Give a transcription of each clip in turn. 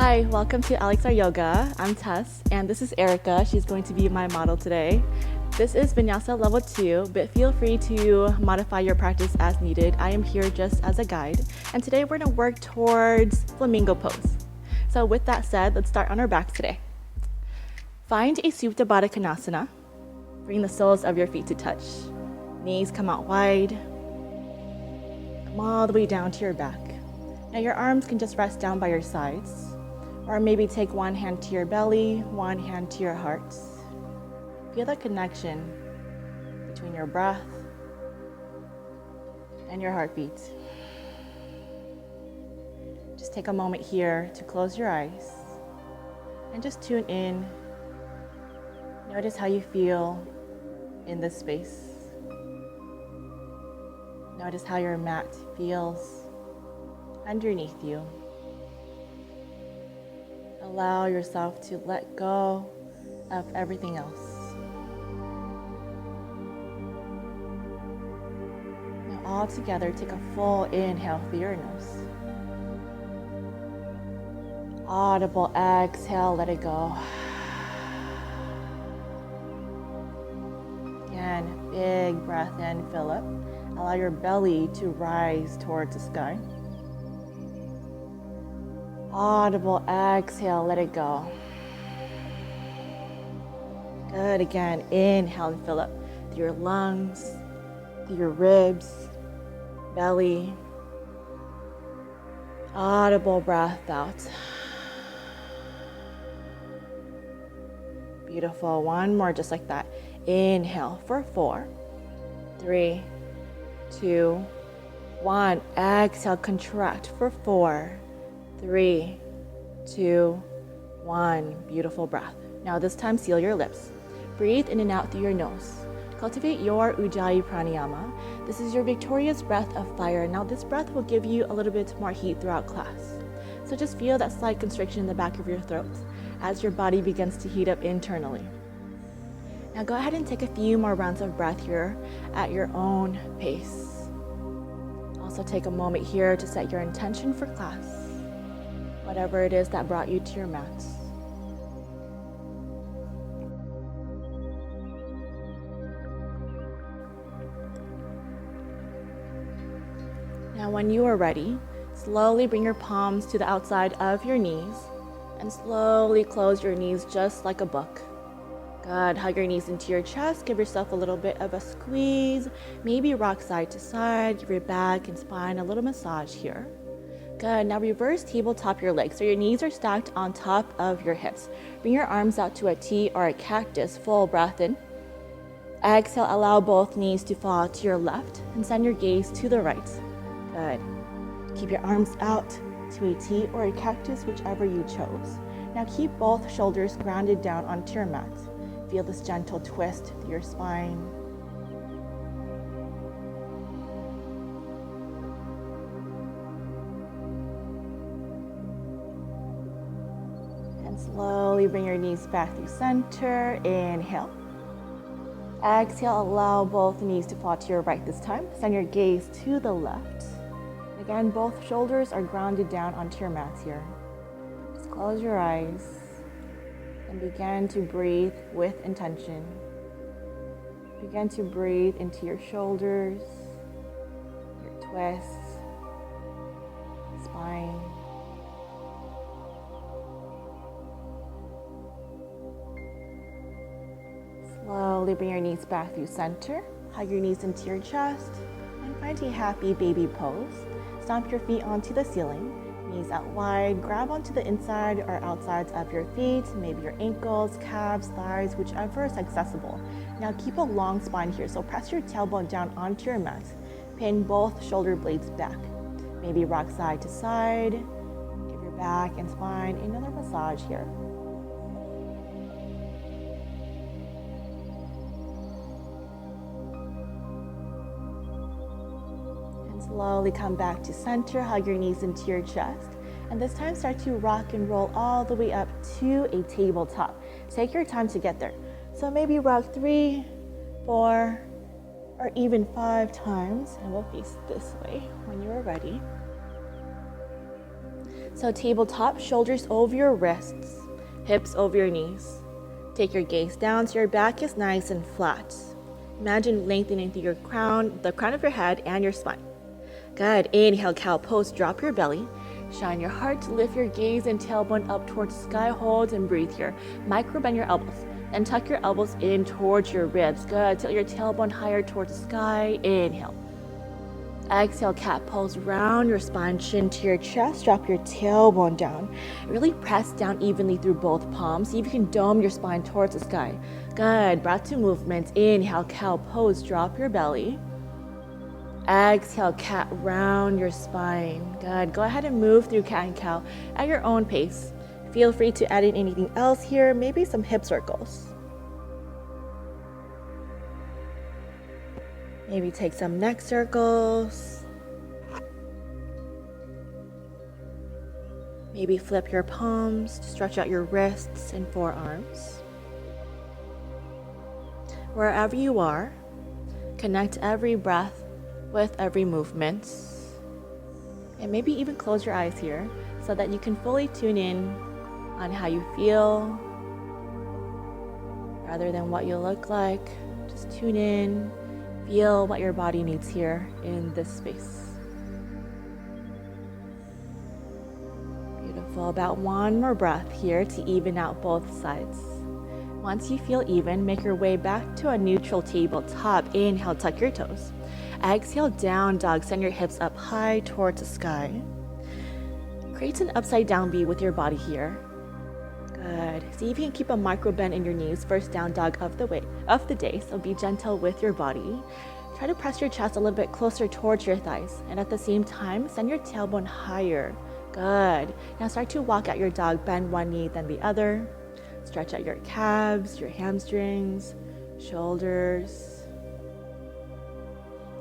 Hi, welcome to LXRYOGA. I'm Tess, and this is Erica. She's going to be my model today. This is Vinyasa level 2, but feel free to modify your practice as needed. I am here just as a guide, and today we're going to work towards Flamingo pose. So with that said, let's start on our backs today. Find a Supta Baddha Konasana. Bring the soles of your feet to touch. Knees come out wide. Come all the way down to your back. Now your arms can just rest down by your sides, or maybe take one hand to your belly, one hand to your heart. Feel the connection between your breath and your heartbeat. Just take a moment here to close your eyes and just tune in. Notice how you feel in this space. Notice how your mat feels underneath you. Allow yourself to let go of everything else. Now all together, take a full inhale through your nose. Audible exhale, let it go. Again, big breath in, fill up. Allow your belly to rise towards the sky. Audible exhale, let it go. Good, again, inhale and fill up through your lungs, through your ribs, belly. Audible breath out. Beautiful, one more just like that. Inhale for 4, 3, 2, 1. Exhale, contract for 4, 3, 2, 1. Beautiful breath. Now this time, seal your lips. Breathe in and out through your nose. Cultivate your Ujjayi Pranayama. This is your victorious breath of fire. Now this breath will give you a little bit more heat throughout class. So just feel that slight constriction in the back of your throat as your body begins to heat up internally. Now go ahead and take a few more rounds of breath here at your own pace. Also take a moment here to set your intention for class, whatever it is that brought you to your mat. Now when you are ready, slowly bring your palms to the outside of your knees and slowly close your knees just like a book. Good, hug your knees into your chest, give yourself a little bit of a squeeze, maybe rock side to side, give your back and spine a little massage here. Good, now reverse tabletop your legs so your knees are stacked on top of your hips. Bring your arms out to a T or a cactus, full breath in. Exhale, allow both knees to fall to your left and send your gaze to the right. Good. Keep your arms out to a T or a cactus, whichever you chose. Now keep both shoulders grounded down onto your mat. Feel this gentle twist through your spine. And slowly bring your knees back through center. Inhale. Exhale, allow both knees to fall to your right this time. Send your gaze to the left. Again, both shoulders are grounded down onto your mat here. Just close your eyes and begin to breathe with intention. Begin to breathe into your shoulders, your twists, spine. Slowly bring your knees back through center. Hug your knees into your chest and find a happy baby pose. Stomp your feet onto the ceiling. Knees out wide, grab onto the inside or outsides of your feet, maybe your ankles, calves, thighs, whichever is accessible. Now keep a long spine here, so press your tailbone down onto your mat. Pin both shoulder blades back. Maybe rock side to side. Give your back and spine another massage here. Slowly come back to center, hug your knees into your chest, and this time start to rock and roll all the way up to a tabletop. Take your time to get there. So maybe rock 3, 4, or even 5 times, and we'll face this way when you are ready. So tabletop, shoulders over your wrists, hips over your knees. Take your gaze down so your back is nice and flat. Imagine lengthening through the crown of your head and your spine. Good. Inhale, cow pose, drop your belly. Shine your heart, lift your gaze and tailbone up towards the sky. Hold and breathe here. Micro bend your elbows. Then tuck your elbows in towards your ribs. Good. Tilt your tailbone higher towards the sky. Inhale. Exhale, cat pose. Round your spine, chin to your chest. Drop your tailbone down. Really press down evenly through both palms. See if you can dome your spine towards the sky. Good. Breath to movement. Inhale, cow pose. Drop your belly. Exhale, cat, round your spine. Good. Go ahead and move through cat and cow at your own pace. Feel free to add in anything else here, maybe some hip circles. Maybe take some neck circles. Maybe flip your palms to stretch out your wrists and forearms. Wherever you are, connect every breath with every movement. And maybe even close your eyes here so that you can fully tune in on how you feel rather than what you look like. Just tune in, feel what your body needs here in this space. Beautiful. About one more breath here to even out both sides. Once you feel even, make your way back to a neutral tabletop. Inhale, tuck your toes. Exhale, down dog. Send your hips up high towards the sky. Create an upside down V with your body here. Good. See if you can keep a micro bend in your knees. First down dog of the day. So be gentle with your body. Try to press your chest a little bit closer towards your thighs. And at the same time, send your tailbone higher. Good. Now start to walk out your dog. Bend one knee, then the other. Stretch out your calves, your hamstrings, shoulders.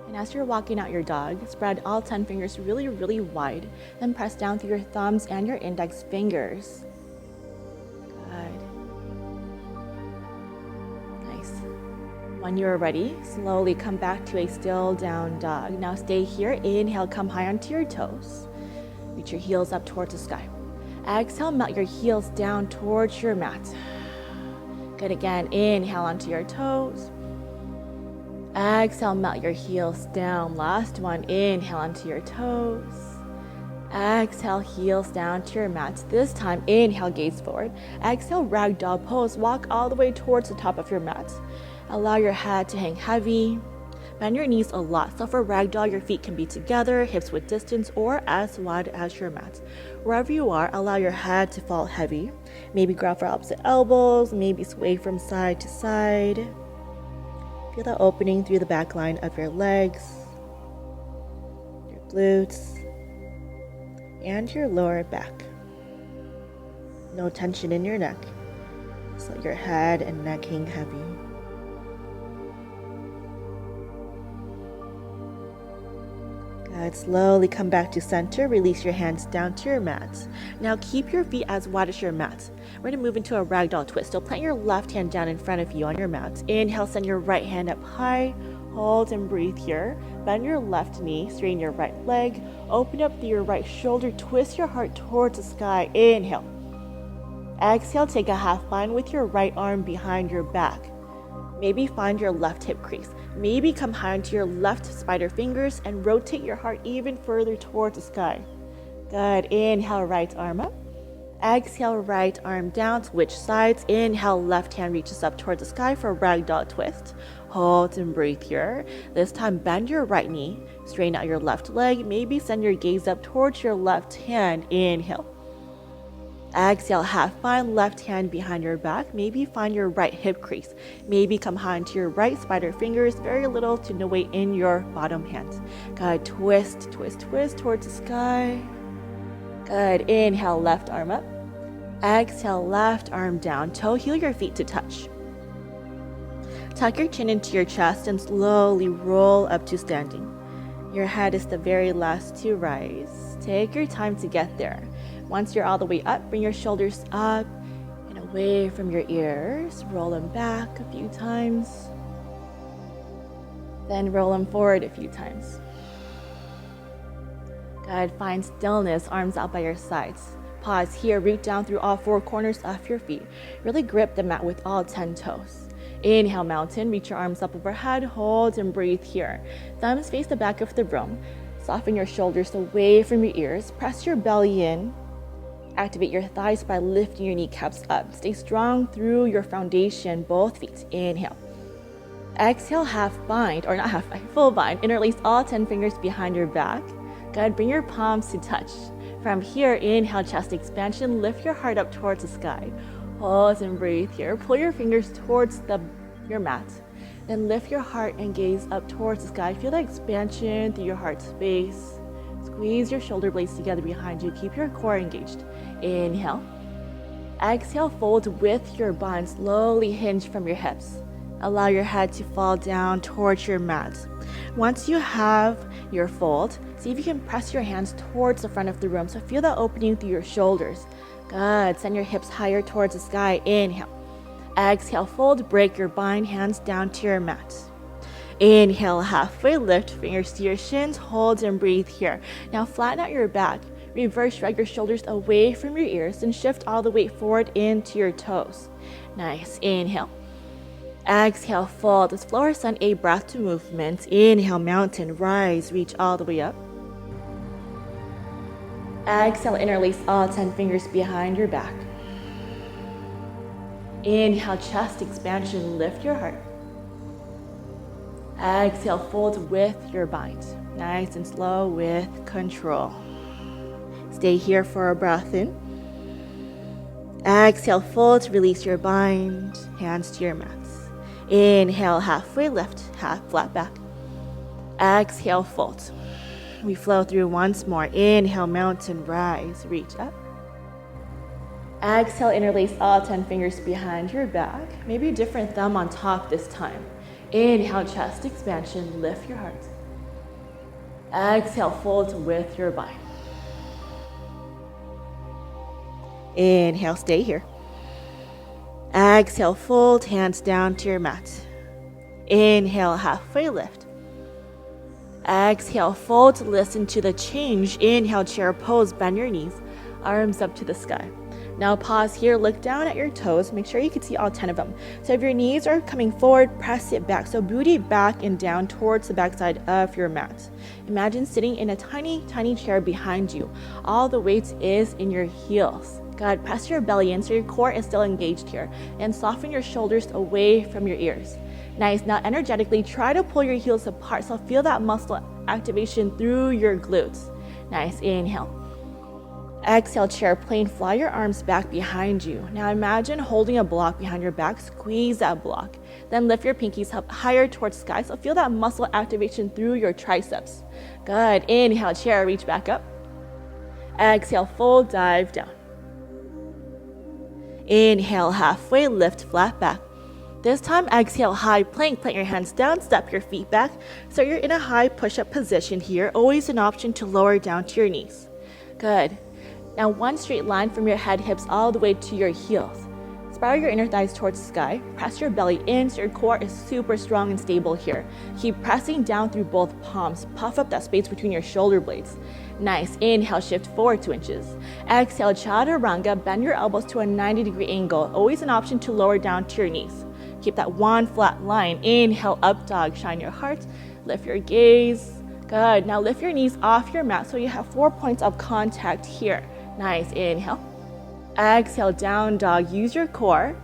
And as you're walking out your dog, spread all 10 fingers really, really wide. Then press down through your thumbs and your index fingers. Good. Nice. When you're ready, slowly come back to a still down dog. Now stay here. Inhale, come high onto your toes. Reach your heels up towards the sky. Exhale, melt your heels down towards your mat. Good. Again, inhale onto your toes. Exhale, melt your heels down. Last one. Inhale onto your toes. Exhale, heels down to your mat. This time, inhale, gaze forward. Exhale, ragdoll pose. Walk all the way towards the top of your mat. Allow your head to hang heavy. Bend your knees a lot. So for ragdoll, your feet can be together, hips with distance, or as wide as your mat. Wherever you are, allow your head to fall heavy. Maybe grab for opposite elbows. Maybe sway from side to side. Feel the opening through the back line of your legs, your glutes, and your lower back. No tension in your neck. Just let your head and neck hang heavy. Good. Slowly come back to center. Release your hands down to your mat. Now keep your feet as wide as your mat. We're going to move into a ragdoll twist. So plant your left hand down in front of you on your mat. Inhale, send your right hand up high. Hold and breathe here. Bend your left knee, straighten your right leg. Open up through your right shoulder. Twist your heart towards the sky. Inhale. Exhale, take a half line with your right arm behind your back. Maybe find your left hip crease. Maybe come high onto your left spider fingers and rotate your heart even further towards the sky. Good. Inhale, right arm up. Exhale, right arm down. Switch sides. Inhale, left hand reaches up towards the sky for a ragdoll twist. Hold and breathe here. This time, bend your right knee. Straighten out your left leg. Maybe send your gaze up towards your left hand. Inhale. Exhale, half bind, left hand behind your back. Maybe find your right hip crease. Maybe come high into your right spider fingers, very little to no weight in your bottom hand. Good. Twist, twist, twist towards the sky. Good. Inhale, left arm up. Exhale, left arm down. Toe heel your feet to touch. Tuck your chin into your chest and slowly roll up to standing. Your head is the very last to rise. Take your time to get there. Once you're all the way up, bring your shoulders up and away from your ears. Roll them back a few times. Then roll them forward a few times. Good. Find stillness, arms out by your sides. Pause here, root down through all 4 corners of your feet. Really grip the mat with all 10 toes. Inhale, mountain, reach your arms up overhead, hold and breathe here. Thumbs face the back of the room. Soften your shoulders away from your ears. Press your belly in. Activate your thighs by lifting your kneecaps up. Stay strong through your foundation, both feet. Inhale. Exhale, half bind, or not half bind, full bind. Interlace all 10 fingers behind your back. Good, bring your palms to touch. From here, inhale, chest expansion. Lift your heart up towards the sky. Pause and breathe here. Pull your fingers towards your mat. Then lift your heart and gaze up towards the sky. Feel the expansion through your heart space. Squeeze your shoulder blades together behind you. Keep your core engaged. Inhale. Exhale, fold with your bind. Slowly hinge from your hips. Allow your head to fall down towards your mat. Once you have your fold, see if you can press your hands towards the front of the room. So feel the opening through your shoulders. Good. Send your hips higher towards the sky. Inhale. Exhale, fold, break your bind, hands down to your mat. Inhale, halfway lift, fingers to your shins, hold and breathe here. Now flatten out your back. Reverse, drag your shoulders away from your ears and shift all the weight forward into your toes. Nice. Inhale. Exhale, fold. Let's floor send a breath to movement. Inhale, mountain, rise, reach all the way up. Exhale, interlace all 10 fingers behind your back. Inhale, chest expansion, lift your heart. Exhale, fold with your bind. Nice and slow with control. Stay here for a breath in. Exhale, fold, release your bind, hands to your mats. Inhale, halfway lift, half flat back. Exhale, fold. We flow through once more. Inhale, mountain, rise, reach up. Exhale, interlace all 10 fingers behind your back. Maybe a different thumb on top this time. Inhale, chest expansion, lift your heart. Exhale, fold with your bind. Inhale, stay here. Exhale, fold, hands down to your mat. Inhale, halfway lift. Exhale, fold, listen to the change. Inhale, chair pose, bend your knees, arms up to the sky. Now pause here, look down at your toes, make sure you can see all 10 of them. So if your knees are coming forward, press it back. So booty back and down towards the backside of your mat. Imagine sitting in a tiny, tiny chair behind you. All the weight is in your heels. Good, press your belly in so your core is still engaged here. And soften your shoulders away from your ears. Nice, now energetically try to pull your heels apart. So feel that muscle activation through your glutes. Nice, inhale. Exhale, chair plane, fly your arms back behind you. Now imagine holding a block behind your back, squeeze that block. Then lift your pinkies up higher towards the sky. So feel that muscle activation through your triceps. Good, inhale, chair, reach back up. Exhale, fold, dive down. Inhale, halfway lift, flat back. This time, exhale, high plank. Plant your hands down, step your feet back. So you're in a high push-up position here. Always an option to lower down to your knees. Good. Now one straight line from your head, hips all the way to your heels. Spiral your inner thighs towards the sky. Press your belly in so your core is super strong and stable here. Keep pressing down through both palms. Puff up that space between your shoulder blades. Nice. Inhale, shift forward 2 inches. Exhale, chaturanga. Bend your elbows to a 90-degree angle. Always an option to lower down to your knees. Keep that one flat line. Inhale, up dog. Shine your heart. Lift your gaze. Good. Now lift your knees off your mat so you have 4 points of contact here. Nice. Inhale. Exhale, down dog. Use your core.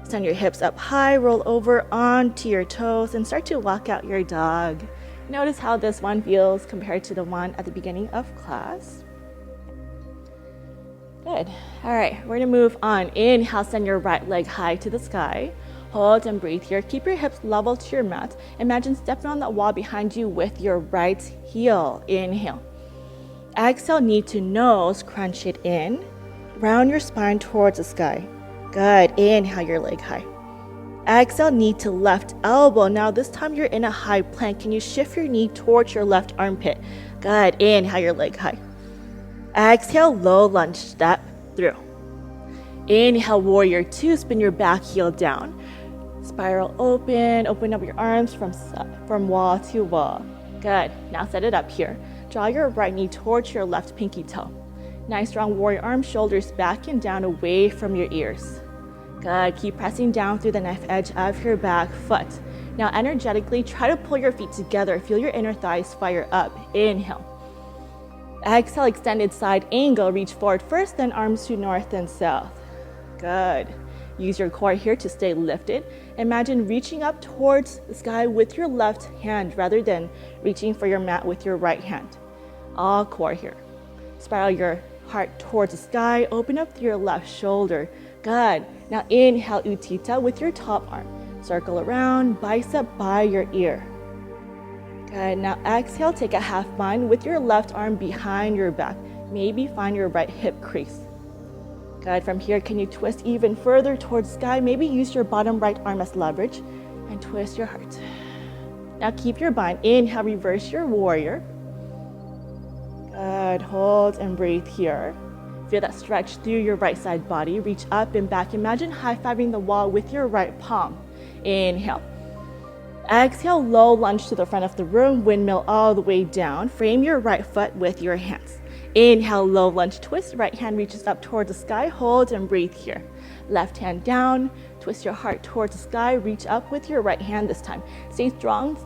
Send your hips up high. Roll over onto your toes and start to walk out your dog. Notice how this one feels compared to the one at the beginning of class. Good. All right, we're gonna move on. Inhale, send your right leg high to the sky. Hold and breathe here. Keep your hips level to your mat. Imagine stepping on that wall behind you with your right heel. Inhale. Exhale, knee to nose, crunch it in. Round your spine towards the sky. Good. Inhale, your leg high. Exhale, knee to left elbow. Now this time you're in a high plank. Can you shift your knee towards your left armpit? Good. Inhale, your leg high. Exhale, low lunge, step through. Inhale, warrior 2, spin your back heel down. Spiral open up your arms from wall to wall. Good. Now set it up here. Draw your right knee towards your left pinky toe. Nice strong warrior arm, shoulders back and down away from your ears. Good. Keep pressing down through the knife edge of your back foot. Now energetically, try to pull your feet together. Feel your inner thighs fire up. Inhale. Exhale, extended side angle. Reach forward first, then arms to north and south. Good. Use your core here to stay lifted. Imagine reaching up towards the sky with your left hand rather than reaching for your mat with your right hand. All core here. Spiral your heart towards the sky. Open up through your left shoulder. Good. Now inhale, Utthita with your top arm. Circle around, bicep by your ear. Good. Now exhale, take a half bind with your left arm behind your back. Maybe find your right hip crease. Good. From here, can you twist even further towards sky? Maybe use your bottom right arm as leverage and twist your heart. Now keep your bind. Inhale, reverse your warrior. Good. Hold and breathe here. Feel that stretch through your right side body. Reach up and back. Imagine high-fiving the wall with your right palm. Inhale. Exhale, low lunge to the front of the room. Windmill all the way down. Frame your right foot with your hands. Inhale, low lunge twist. Right hand reaches up towards the sky. Hold and breathe here. Left hand down. Twist your heart towards the sky. Reach up with your right hand this time. Stay strong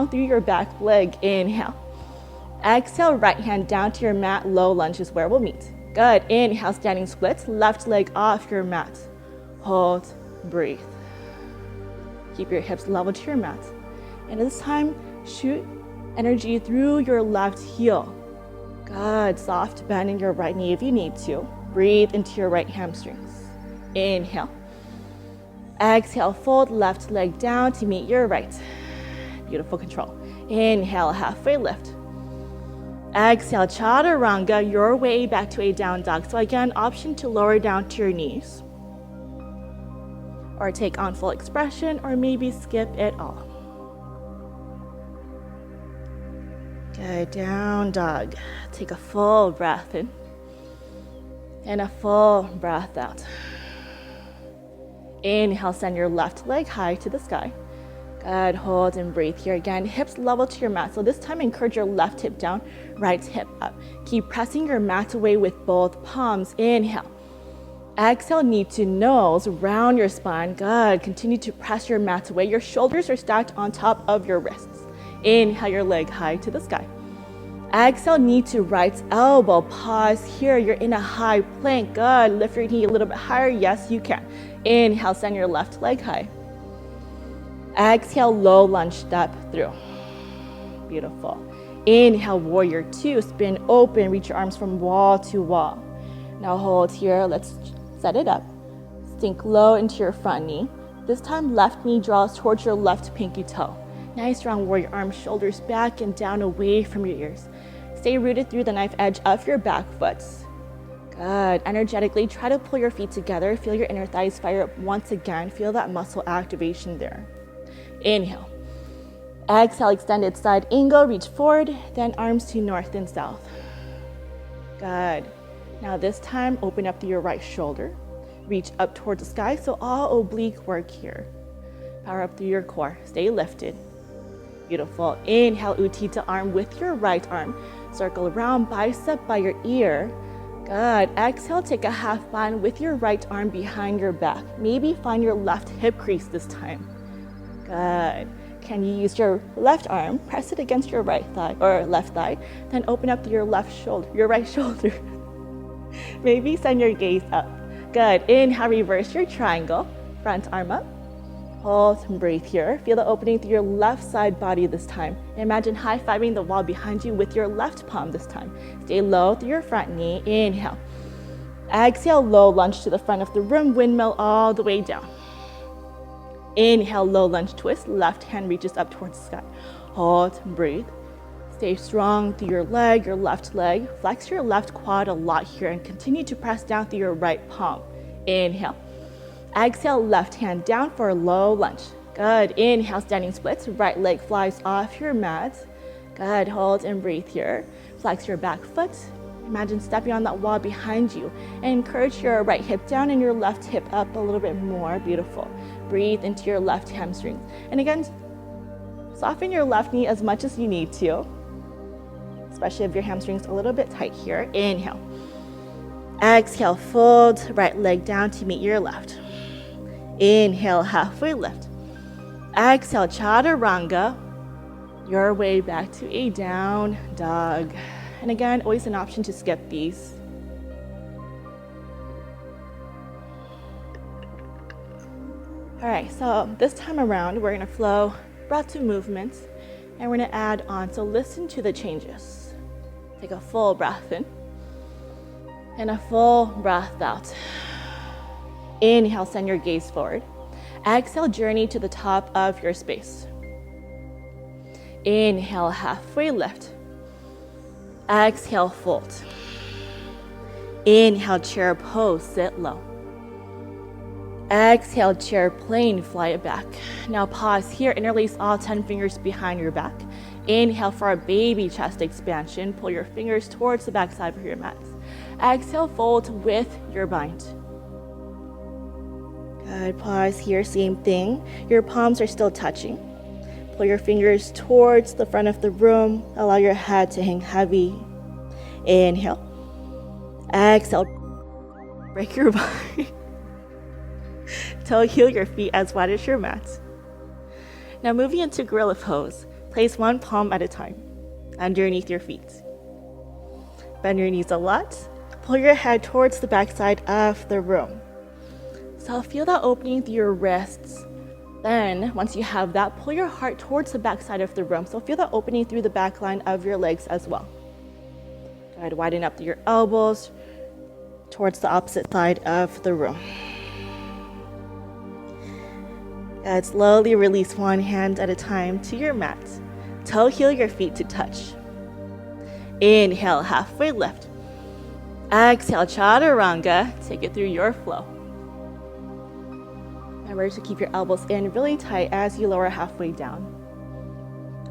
through your back leg. Inhale. Exhale, right hand down to your mat. Low lunge is where we'll meet. Good. Inhale, standing splits. Left leg off your mat. Hold, breathe. Keep your hips level to your mat. And this time, shoot energy through your left heel. Good. Soft bend in your right knee if you need to. Breathe into your right hamstrings. Inhale. Exhale, fold left leg down to meet your right. Beautiful control. Inhale, halfway lift. Exhale, chaturanga, your way back to a down dog. So again, option to lower down to your knees. Or take on full expression, or maybe skip it all. Good, down dog. Take a full breath in. And a full breath out. Inhale, send your left leg high to the sky. Good, hold and breathe here again. Hips level to your mat. So this time, encourage your left hip down, right hip up. Keep pressing your mat away with both palms. Inhale. Exhale, knee to nose, round your spine. Good. Continue to press your mat away. Your shoulders are stacked on top of your wrists. Inhale, your leg high to the sky. Exhale, knee to right elbow. Pause here. You're in a high plank. Good. Lift your knee a little bit higher. Yes, you can. Inhale, send your left leg high. Exhale, low lunge step through. Beautiful. Inhale, warrior two. Spin open. Reach your arms from wall to wall. Now hold here. Let's set it up. Sink low into your front knee. This time, left knee draws towards your left pinky toe. Nice strong warrior arms, shoulders back and down away from your ears. Stay rooted through the knife edge of your back foot. Good. Energetically, try to pull your feet together. Feel your inner thighs fire up once again. Feel that muscle activation there. Inhale. Exhale, extended side angle. Reach forward, then arms to north and south. Good. Now this time, open up to your right shoulder. Reach up towards the sky, so all oblique work here. Power up through your core. Stay lifted. Beautiful. Inhale, Utthita arm with your right arm. Circle around, bicep by your ear. Good. Exhale, take a half bind with your right arm behind your back. Maybe find your left hip crease this time. Good. Can you use your left arm, press it against your right thigh or left thigh, then open up to your left shoulder, your right shoulder. Maybe send your gaze up. Good. Inhale, reverse your triangle. Front arm up. Hold and breathe here. Feel the opening through your left side body this time. Imagine high-fiving the wall behind you with your left palm this time. Stay low through your front knee. Inhale. Exhale, low lunge to the front of the room. Windmill all the way down. Inhale, low lunge twist. Left hand reaches up towards the sky. Hold and breathe. Stay strong through your left leg. Flex your left quad a lot here and continue to press down through your right palm. Inhale. Exhale, left hand down for a low lunge. Good. Inhale, standing splits. Right leg flies off your mat. Good. Hold and breathe here. Flex your back foot. Imagine stepping on that wall behind you. And encourage your right hip down and your left hip up a little bit more. Beautiful. Breathe into your left hamstring. And again, soften your left knee as much as you need to. especially if your hamstring's a little bit tight here. Inhale. Exhale, fold right leg down to meet your left. Inhale, halfway lift. Exhale, chaturanga, your way back to a down dog. And again, always an option to skip these. All right, so this time around, we're gonna flow breath to movements, and we're gonna add on, so listen to the changes. Take a full breath in, and a full breath out. Inhale, send your gaze forward. Exhale, journey to the top of your space. Inhale, halfway lift. Exhale, fold. Inhale, chair pose, sit low. Exhale, chair plane, fly it back. Now pause here, interlace all 10 fingers behind your back. Inhale for a baby chest expansion. Pull your fingers towards the back side of your mat. Exhale, fold with your bind. Good, pause here, same thing. Your palms are still touching. Pull your fingers towards the front of the room. Allow your head to hang heavy. Inhale. Exhale. Break your body. Toe heel your feet as wide as your mat. Now moving into gorilla pose. Place one palm at a time underneath your feet. Bend your knees a lot. Pull your head towards the back side of the room. So feel that opening through your wrists. Then, once you have that, pull your heart towards the back side of the room. So feel that opening through the back line of your legs as well. Good, widen up your elbows towards the opposite side of the room. Good, slowly release one hand at a time to your mat. Toe heel your feet to touch. Inhale, halfway lift. Exhale, chaturanga. Take it through your flow. Remember to keep your elbows in really tight as you lower halfway down.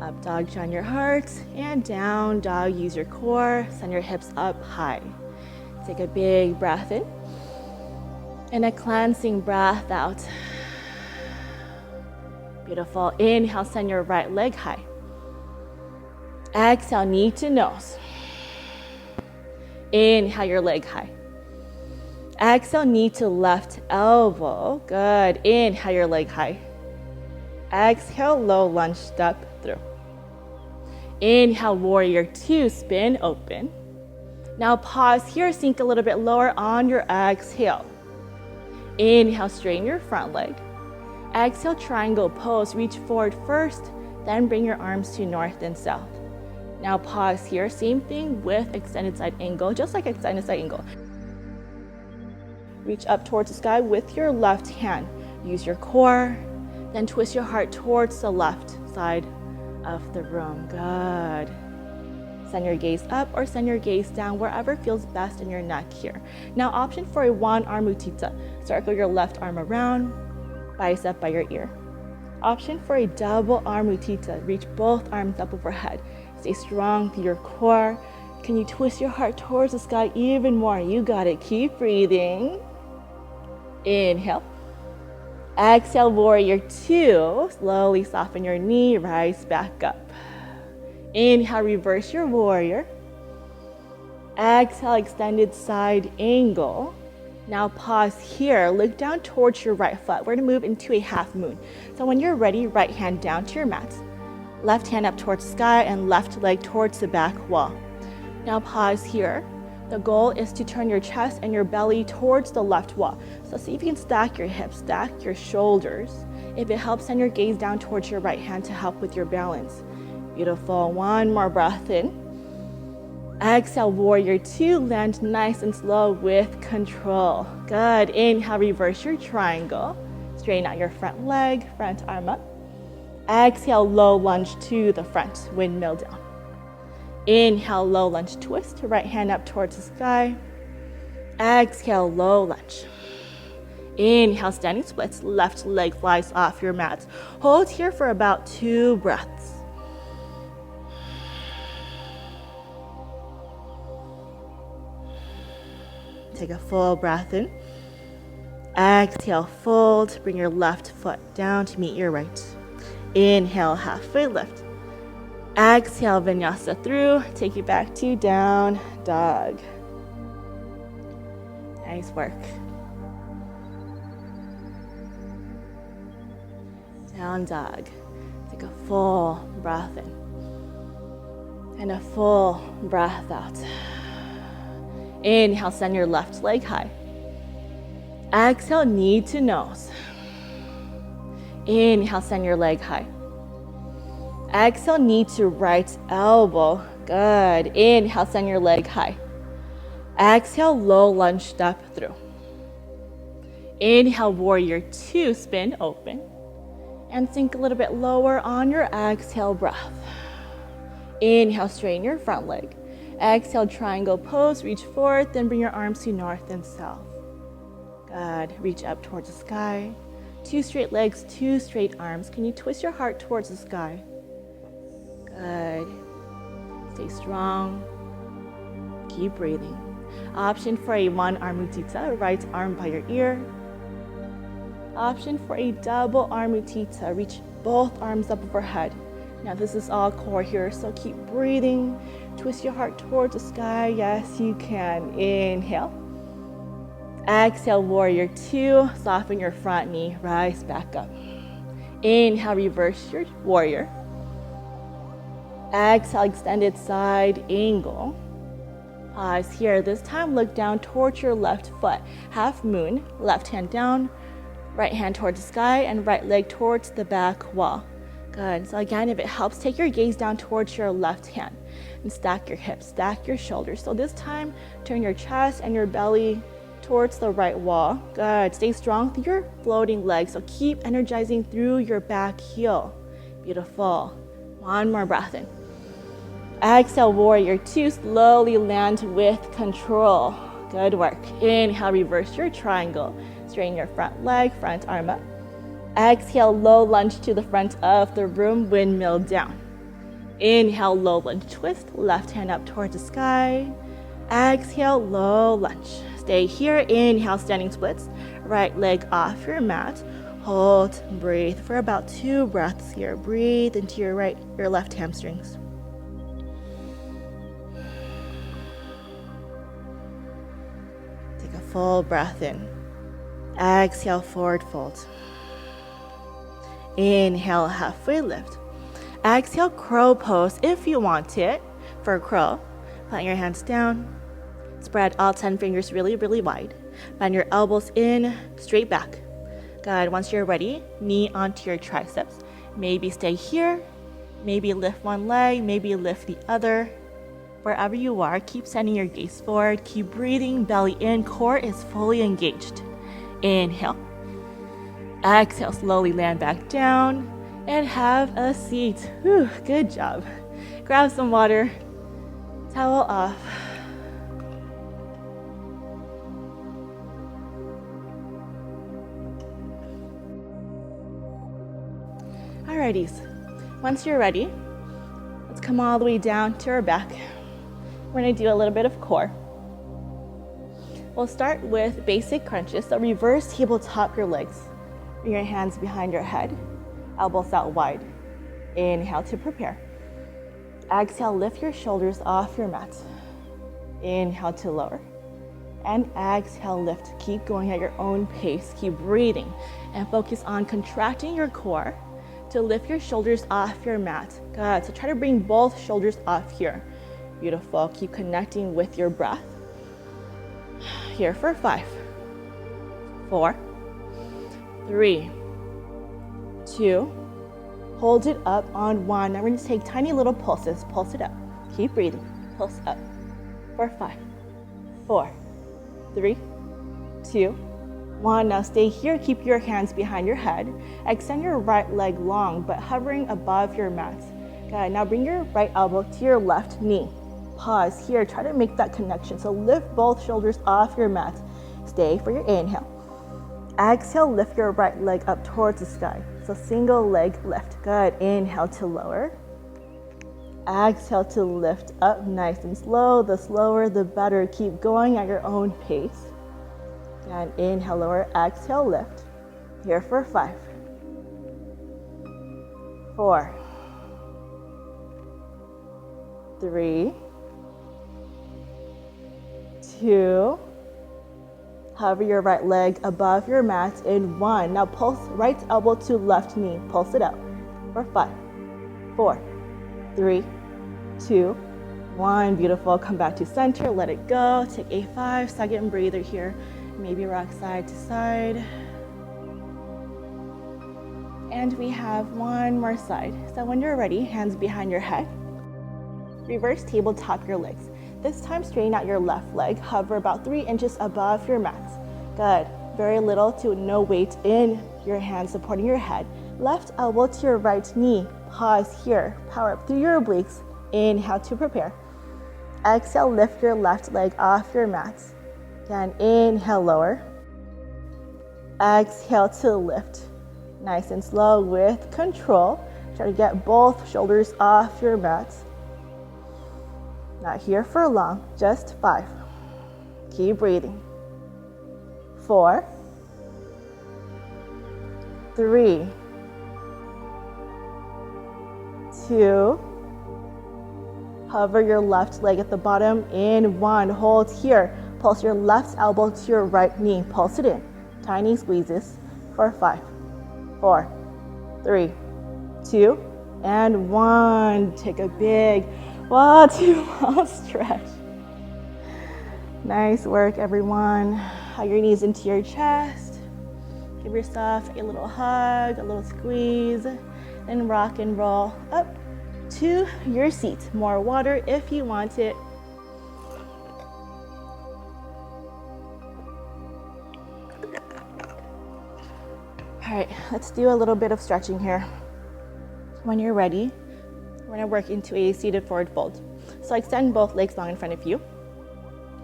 Up dog, shine your heart, and down dog, use your core, send your hips up high. Take a big breath in, and a cleansing breath out. Beautiful. Inhale, send your right leg high. Exhale, knee to nose. Inhale, your leg high. Exhale, knee to left elbow. Good. Inhale, your leg high. Exhale, low lunge step through. Inhale, warrior two, spin open. Now pause here, sink a little bit lower on your exhale. Inhale, straighten your front leg. Exhale, triangle pose. Reach forward first, then bring your arms to north and south. Now pause here, same thing with extended side angle, just like extended side angle. Reach up towards the sky with your left hand. Use your core, then twist your heart towards the left side of the room. Good. Send your gaze up or send your gaze down, wherever feels best in your neck here. Now option for a one arm mudita. Circle your left arm around, bicep by your ear. Option for a double arm mudita. Reach both arms up overhead. Stay strong through your core. Can you twist your heart towards the sky even more? You got it. Keep breathing. Inhale. Exhale, warrior two. Slowly soften your knee, rise back up. Inhale, reverse your warrior. Exhale, extended side angle. Now pause here, look down towards your right foot. We're gonna move into a half moon. So when you're ready, right hand down to your mat. Left hand up towards the sky and left leg towards the back wall. Now pause here. The goal is to turn your chest and your belly towards the left wall. So see if you can stack your hips, stack your shoulders. If it helps, send your gaze down towards your right hand to help with your balance. Beautiful. One more breath in. Exhale, warrior two. Land nice and slow with control. Good. Inhale, reverse your triangle. Straighten out your front leg, front arm up. Exhale, low lunge to the front, windmill down. Inhale, low lunge twist, right hand up towards the sky. Exhale, low lunge. Inhale, standing splits, left leg flies off your mat. Hold here for about 2 breaths. Take a full breath in. Exhale, fold, bring your left foot down to meet your right. Inhale, halfway lift. Exhale, Vinyasa through. Take you back to down dog. Nice work. Down dog. Take a full breath in. And a full breath out. Inhale, send your left leg high. Exhale, knee to nose. Inhale, send your leg high. Exhale, knee to right elbow. Good. Inhale, send your leg high. Exhale, low lunge step through. Inhale, warrior two, spin open. And sink a little bit lower on your exhale breath. Inhale, straighten your front leg. Exhale, triangle pose, reach forward, then bring your arms to north and south. Good. Reach up towards the sky. Two straight legs, two straight arms. Can you twist your heart towards the sky? Good. Stay strong. Keep breathing. Option for a one-arm mudita, right arm by your ear. Option for a double arm mudita, reach both arms up overhead. Now this is all core here, so keep breathing. Twist your heart towards the sky. Yes, you can. Inhale. Exhale, warrior two. Soften your front knee, rise back up. Inhale, reverse your warrior. Exhale, extended side angle. Pause here. This time look down towards your left foot. Half moon, left hand down, right hand towards the sky, and right leg towards the back wall. Good. So again, if it helps, take your gaze down towards your left hand and stack your hips, stack your shoulders. So this time, turn your chest and your belly towards the right wall. Good. Stay strong through your floating legs. So keep energizing through your back heel. Beautiful. One more breath in. Exhale, warrior two. Slowly land with control. Good work. Inhale, reverse your triangle. Straighten your front leg, front arm up. Exhale, low lunge to the front of the room, windmill down. Inhale, low lunge twist, left hand up towards the sky. Exhale, low lunge. Stay here. Inhale, standing splits, right leg off your mat. Hold, breathe for about 2 breaths here. Breathe into your left hamstrings. Take a full breath in. Exhale, forward fold. Inhale, halfway lift. Exhale, crow pose if you want it. For crow, plant your hands down. Spread all 10 fingers really, really wide. Bend your elbows in, straight back. Good. Once you're ready, knee onto your triceps. Maybe stay here. Maybe lift one leg. Maybe lift the other. Wherever you are, keep sending your gaze forward. Keep breathing, belly in, core is fully engaged. Inhale. Exhale, slowly land back down and have a seat. Whew, good job. Grab some water, towel off. Alrighties, once you're ready, let's come all the way down to our back. We're gonna do a little bit of core. We'll start with basic crunches, so reverse tabletop your legs. Bring your hands behind your head, elbows out wide. Inhale to prepare. Exhale, lift your shoulders off your mat. Inhale to lower. And exhale, lift. Keep going at your own pace. Keep breathing and focus on contracting your core to lift your shoulders off your mat. Good. So try to bring both shoulders off here. Beautiful. Keep connecting with your breath. Here for 5, 4, 3, 2, hold it up on 1. Now we're going to take tiny little pulses. Pulse it up. Keep breathing. Pulse up for 5, 4, 3, 2, 1. Now stay here. Keep your hands behind your head. Extend your right leg long, but hovering above your mat. Good. Now bring your right elbow to your left knee. Pause here. Try to make that connection. So lift both shoulders off your mat. Stay for your inhale. Exhale, lift your right leg up towards the sky. So single leg lift. Good. Inhale to lower. Exhale to lift up nice and slow. The slower, the better. Keep going at your own pace. And inhale, lower. Exhale, lift. Here for 5, 4, 3, 2. Hover your right leg above your mat in 1. Now pulse right elbow to left knee. Pulse it out for 5, 4, 3, 2, 1. Beautiful. Come back to center. Let it go. Take a 5-second breather here. Maybe rock side to side. And we have one more side. So when you're ready, hands behind your head. Reverse tabletop your legs. This time straighten out your left leg. Hover about 3 inches above your mat. Good. Very little to no weight in your hands supporting your head. Left elbow to your right knee. Pause here. Power up through your obliques. Inhale to prepare. Exhale, lift your left leg off your mat. Again, inhale, lower. Exhale to lift. Nice and slow with control. Try to get both shoulders off your mat. Not here for long, just 5. Keep breathing. 4, 3, 2. Hover your left leg at the bottom in 1. Hold here. Pulse your left elbow to your right knee. Pulse it in. Tiny squeezes for 5, 4, 3, 2, and 1. Take a big 1, 2 long stretch. Nice work, everyone. Hug your knees into your chest. Give yourself a little hug, a little squeeze, and rock and roll up to your seat. More water if you want it. All right, let's do a little bit of stretching here. When you're ready, we're gonna work into a seated forward fold. So extend both legs long in front of you.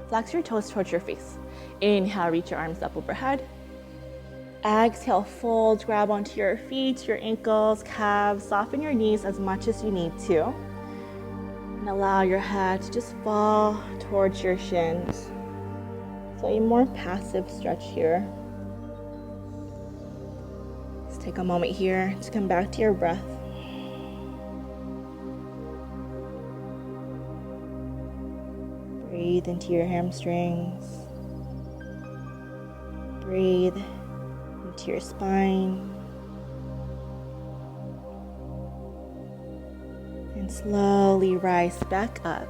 Flex your toes towards your face. Inhale, reach your arms up overhead. Exhale, fold, grab onto your feet, your ankles, calves, soften your knees as much as you need to. And allow your head to just fall towards your shins. So a more passive stretch here. Just take a moment here to come back to your breath. Breathe into your hamstrings. Breathe into your spine. And slowly rise back up.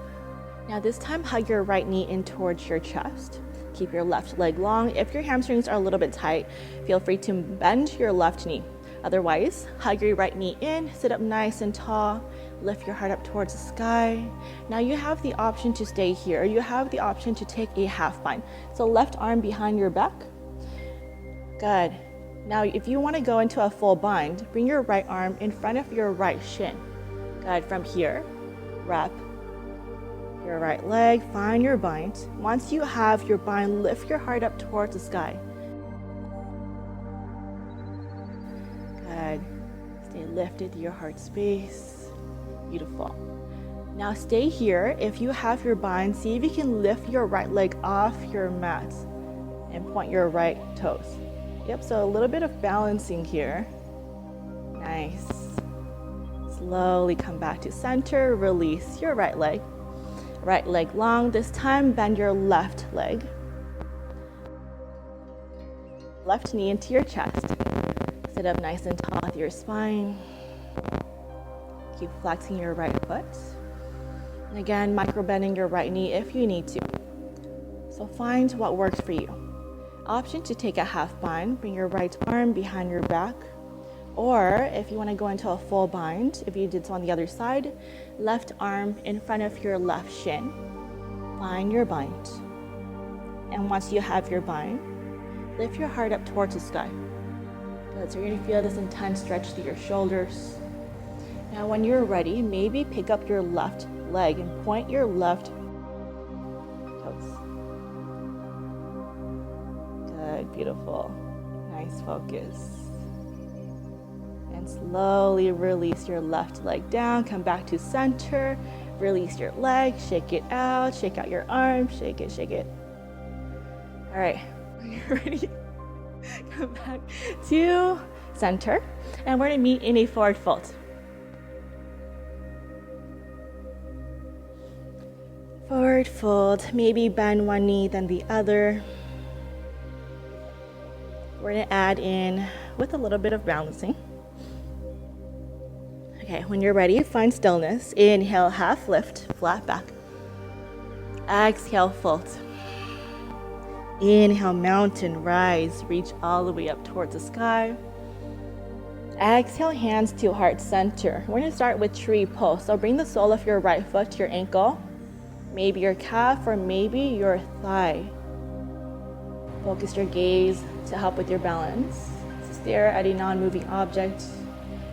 Now this time, hug your right knee in towards your chest. Keep your left leg long. If your hamstrings are a little bit tight, feel free to bend your left knee. Otherwise, hug your right knee in, sit up nice and tall, lift your heart up towards the sky. Now you have the option to stay here. You have the option to take a half bind. So left arm behind your back. Good. Now if you want to go into a full bind, bring your right arm in front of your right shin. Good. From here, wrap your right leg, find your bind. Once you have your bind, lift your heart up towards the sky. Good. Stay lifted to your heart space. Beautiful. Now stay here. If you have your bind, see if you can lift your right leg off your mat and point your right toes. Yep, so a little bit of balancing here. Nice. Slowly come back to center. Release your right leg. Right leg long. This time, bend your left leg. Left knee into your chest. Sit up nice and tall with your spine. Keep flexing your right foot. And again, micro bending your right knee if you need to. So find what works for you. Option to take a half bind, bring your right arm behind your back. Or if you want to go into a full bind, if you did so on the other side, left arm in front of your left shin. Find your bind. And once you have your bind, lift your heart up towards the sky. Good, so you're going to feel this intense stretch through your shoulders. Now when you're ready, maybe pick up your left leg and point your left toes. Good, beautiful. Nice focus. And slowly release your left leg down. Come back to center. Release your leg. Shake it out. Shake out your arm. Shake it, shake it. All right, when you're ready, come back to center. And we're going to meet in a forward fold. Forward fold, maybe bend one knee then the other. We're gonna add in with a little bit of balancing. Okay, when you're ready, find stillness. Inhale, half lift, flat back. Exhale, fold. Inhale, mountain rise, reach all the way up towards the sky. Exhale, hands to heart center. We're gonna start with tree pose. So bring the sole of your right foot to your ankle, maybe your calf or maybe your thigh. Focus your gaze to help with your balance. Stare at a non-moving object.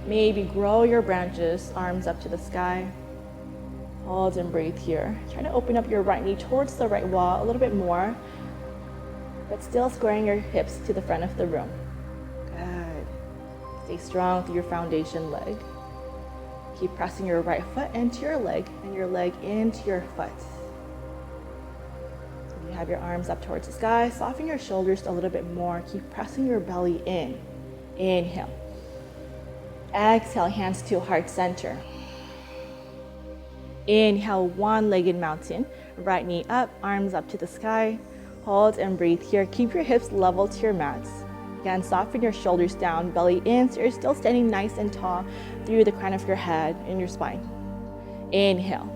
Maybe grow your branches, arms up to the sky. Hold and breathe here. Try to open up your right knee towards the right wall a little bit more, but still squaring your hips to the front of the room. Good. Stay strong through your foundation leg. Keep pressing your right foot into your leg and your leg into your foot. You have your arms up towards the sky. Soften your shoulders a little bit more. Keep pressing your belly in. Inhale. Exhale, hands to heart center. Inhale, one-legged mountain. Right knee up, arms up to the sky. Hold and breathe here. Keep your hips level to your mats. Again, soften your shoulders down, belly in, so you're still standing nice and tall through the crown of your head and your spine. Inhale.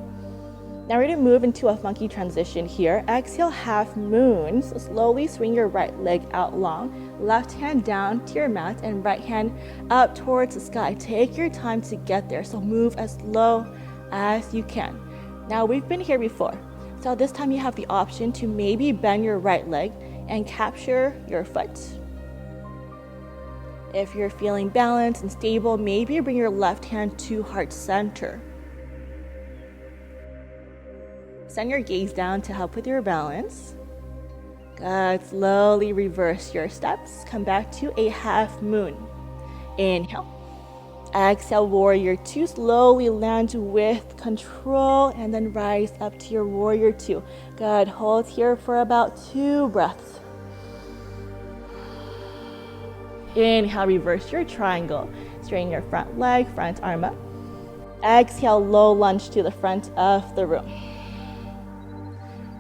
Now we're going to move into a funky transition here. Exhale, half moon. So slowly swing your right leg out long. Left hand down to your mat and right hand up towards the sky. Take your time to get there. So move as slow as you can. Now we've been here before. So this time you have the option to maybe bend your right leg and capture your foot. If you're feeling balanced and stable, maybe bring your left hand to heart center. Send your gaze down to help with your balance. Good. Slowly reverse your steps. Come back to a half moon. Inhale. Exhale, warrior two. Slowly land with control and then rise up to your warrior two. Good. Hold here for about 2 breaths. Inhale, reverse your triangle. Straighten your front leg, front arm up. Exhale, low lunge to the front of the room.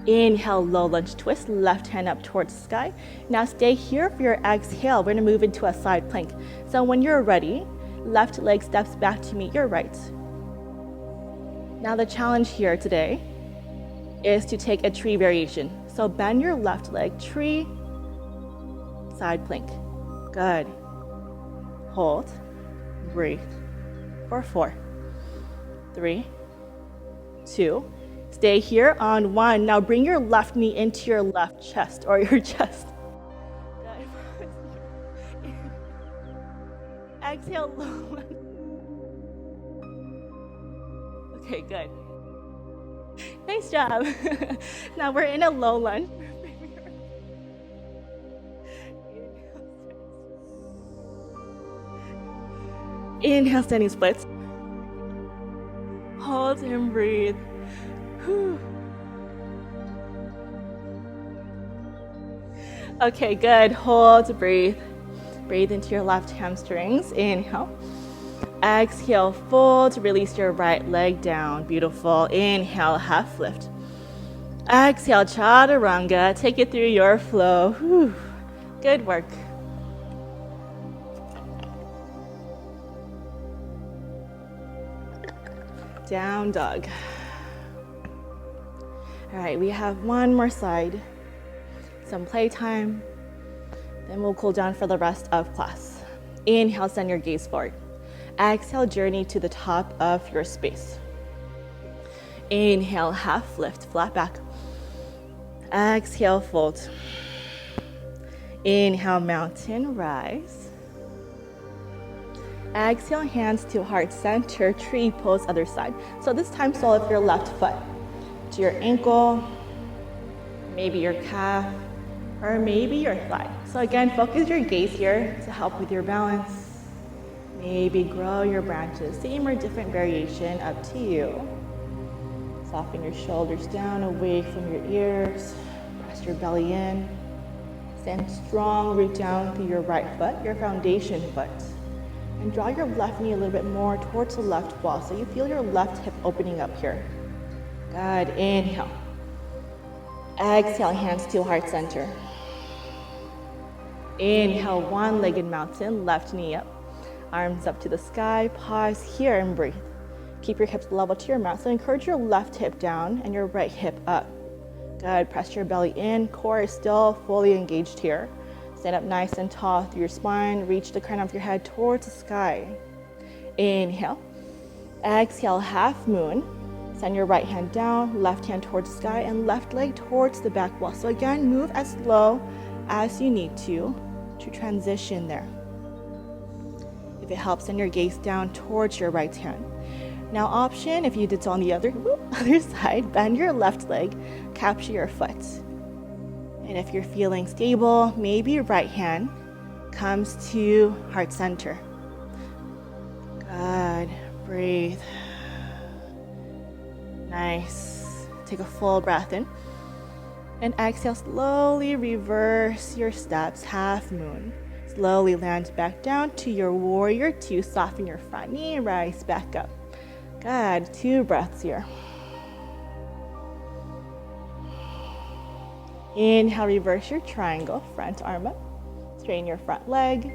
Inhale, low lunge twist, left hand up towards the sky. Now stay here for your exhale. We're gonna move into a side plank. So when you're ready, left leg steps back to meet your right. Now the challenge here today is to take a tree variation. So bend your left leg, tree, side plank. Good. Hold, breathe for 4, 3, 2, stay here on 1. Now bring your left knee into your left chest or your chest. Exhale, low. Okay, good. Nice job. Now we're in a low lunge. Inhale, standing splits. Hold and breathe. Whew. Okay, good. Hold, breathe. Breathe into your left hamstrings. Inhale. Exhale, fold. Release your right leg down. Beautiful. Inhale, half lift. Exhale, chaturanga. Take it through your flow. Whew. Good work. Down dog. All right, we have one more side, some playtime, then we'll cool down for the rest of class. Inhale, send your gaze forward. Exhale, journey to the top of your space. Inhale, half lift, flat back. Exhale, fold. Inhale, mountain rise. Exhale, hands to heart center, tree pose, other side. So this time, sole of your left foot to your ankle, maybe your calf, or maybe your thigh. So again, focus your gaze here to help with your balance. Maybe grow your branches, same or different variation, up to you. Soften your shoulders down, away from your ears. Press your belly in. Stand strong, root down through your right foot, your foundation foot. And draw your left knee a little bit more towards the left wall so you feel your left hip opening up here. Good. Inhale. Exhale, hands to heart center. Inhale, one-legged mountain, left knee up. Arms up to the sky. Pause here and breathe. Keep your hips level to your mat. So encourage your left hip down and your right hip up. Good. Press your belly in. Core is still fully engaged here. Stand up nice and tall through your spine. Reach the crown of your head towards the sky. Inhale. Exhale, half moon. Send your right hand down, left hand towards the sky, and left leg towards the back wall. So again, move as slow as you need to transition there. If it helps, send your gaze down towards your right hand. Now option, if you did so on the other side, bend your left leg, capture your foot. And if you're feeling stable, maybe your right hand comes to heart center. Good. Breathe. Nice. Take a full breath in. And exhale, slowly reverse your steps, half moon. Slowly land back down to your warrior two. Soften your front knee, rise back up. Good. 2 breaths here. Inhale, reverse your triangle, front arm up. Straighten your front leg.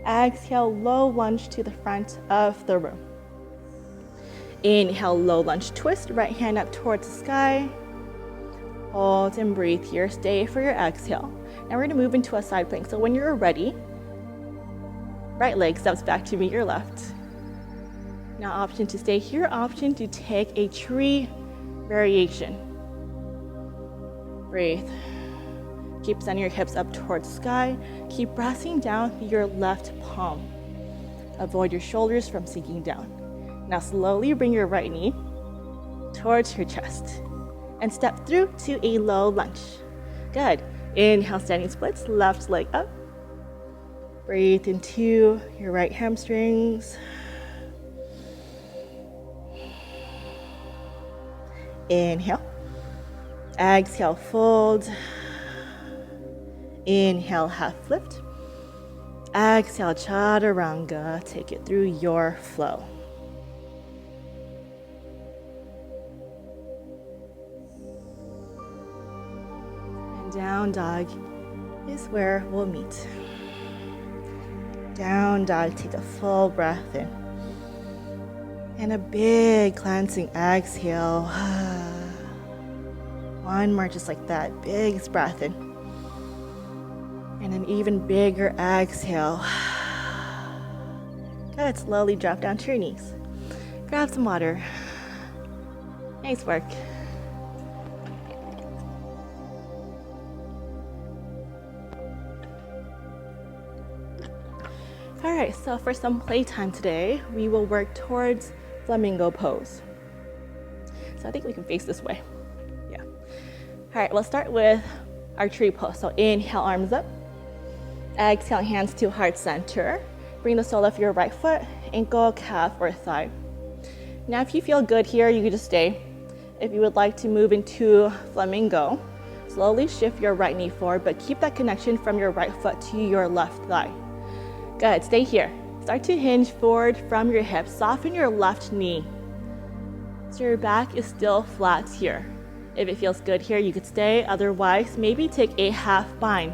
Exhale, low lunge to the front of the room. Inhale, low lunge twist, right hand up towards the sky. Hold and breathe here. Stay for your exhale. Now we're going to move into a side plank. So when you're ready, right leg steps back to meet your left. Now option to stay here, option to take a tree variation. Breathe. Keep sending your hips up towards the sky. Keep pressing down your left palm. Avoid your shoulders from sinking down. Now slowly bring your right knee towards your chest and step through to a low lunge. Good. Inhale, standing splits, left leg up. Breathe into your right hamstrings. Inhale. Exhale, fold. Inhale, half lift. Exhale, chaturanga. Take it through your flow. And down dog is where we'll meet. Down dog, take a full breath in. And a big cleansing exhale. One more just like that, big breath in. And an even bigger exhale. Good, slowly drop down to your knees. Grab some water. Nice work. All right, so for some playtime today, we will work towards flamingo pose. So I think we can face this way. Yeah. All right, we'll start with our tree pose. So inhale, arms up. Exhale, hands to heart center. Bring the sole of your right foot, ankle, calf, or thigh. Now, if you feel good here, you can just stay. If you would like to move into flamingo, slowly shift your right knee forward, but keep that connection from your right foot to your left thigh. Good, stay here. Start to hinge forward from your hips. Soften your left knee. So your back is still flat here. If it feels good here, you could stay. Otherwise, maybe take a half bind.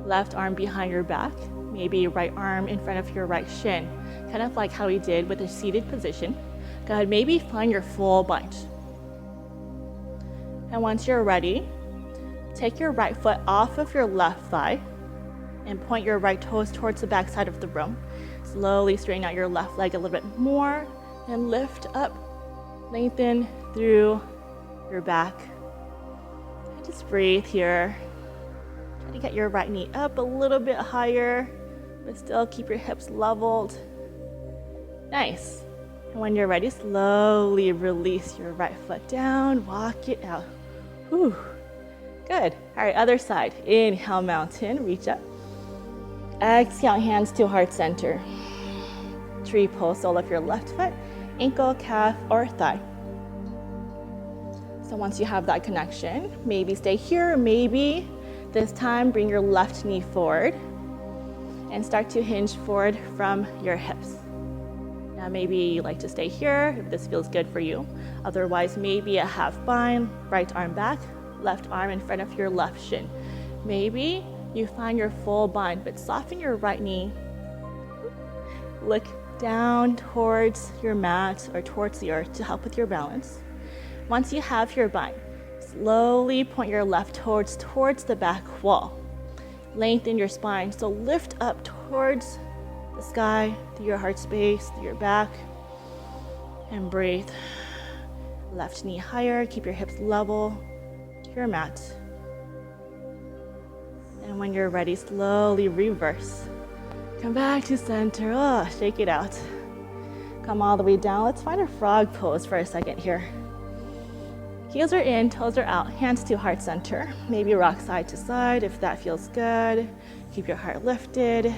Left arm behind your back. Maybe right arm in front of your right shin. Kind of like how we did with a seated position. Go ahead, maybe find your full bind. And once you're ready, take your right foot off of your left thigh and point your right toes towards the back side of the room. Slowly straighten out your left leg a little bit more and lift up, lengthen through your back. Just breathe here. Try to get your right knee up a little bit higher, but still keep your hips leveled. Nice. And when you're ready, slowly release your right foot down, walk it out. Whew. Good. All right, other side. Inhale, mountain, reach up. Exhale, hands to heart center. Tree pose, sole of your left foot, ankle, calf, or thigh. So once you have that connection, maybe stay here, maybe this time bring your left knee forward and start to hinge forward from your hips. Now maybe you like to stay here if this feels good for you. Otherwise, maybe a half bind, right arm back, left arm in front of your left shin. Maybe you find your full bind, but soften your right knee. Look down towards your mat or towards the earth to help with your balance. Once you have your bind, slowly point your left towards the back wall. Lengthen your spine, so lift up towards the sky, through your heart space, through your back, and breathe. Left knee higher, keep your hips level to your mat. And when you're ready, slowly reverse. Come back to center. Oh, shake it out. Come all the way down. Let's find a frog pose for a second here. Heels are in, toes are out, hands to heart center. Maybe rock side to side if that feels good. Keep your heart lifted.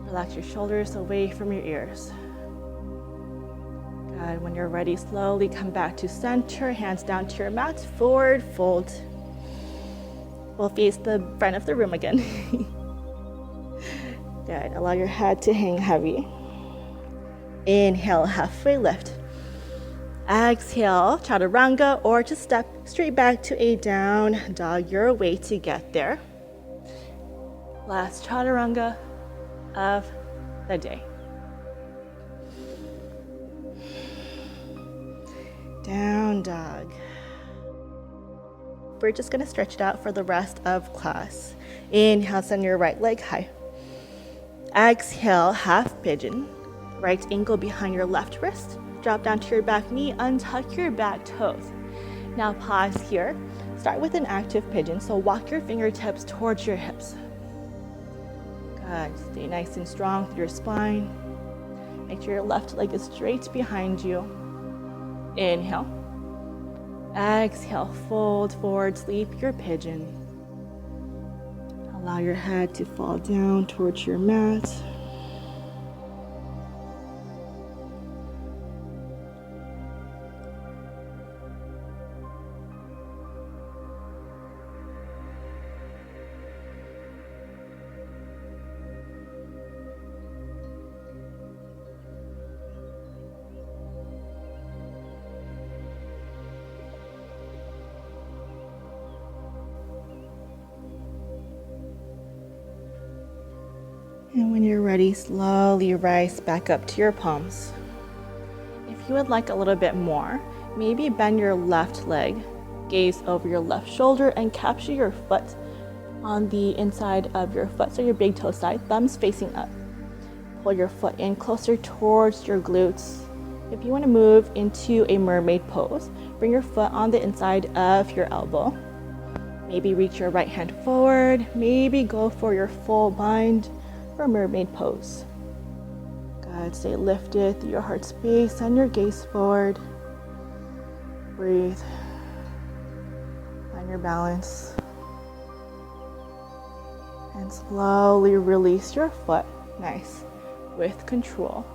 Relax your shoulders away from your ears. Good. When you're ready, slowly come back to center, hands down to your mat, forward fold. We'll face the front of the room again. Good. Allow your head to hang heavy. Inhale, halfway lift. Exhale, chaturanga, or just step straight back to a down dog, your way to get there. Last chaturanga of the day. Down dog. We're just gonna stretch it out for the rest of class. Inhale, send your right leg high. Exhale, half pigeon. Right ankle behind your left wrist. Drop down to your back knee, untuck your back toes. Now pause here. Start with an active pigeon, so walk your fingertips towards your hips. Good, stay nice and strong through your spine. Make sure your left leg is straight behind you. Inhale. Exhale, fold forward, sleep your pigeon. Allow your head to fall down towards your mat. And when you're ready, slowly rise back up to your palms. If you would like a little bit more, maybe bend your left leg, gaze over your left shoulder, and capture your foot on the inside of your foot, so your big toe side, thumbs facing up. Pull your foot in closer towards your glutes. If you want to move into a mermaid pose, bring your foot on the inside of your elbow. Maybe reach your right hand forward, maybe go for your full bind for mermaid pose. Good, stay lifted through your heart space and your gaze forward. Breathe. Find your balance. And slowly release your foot. Nice. With control.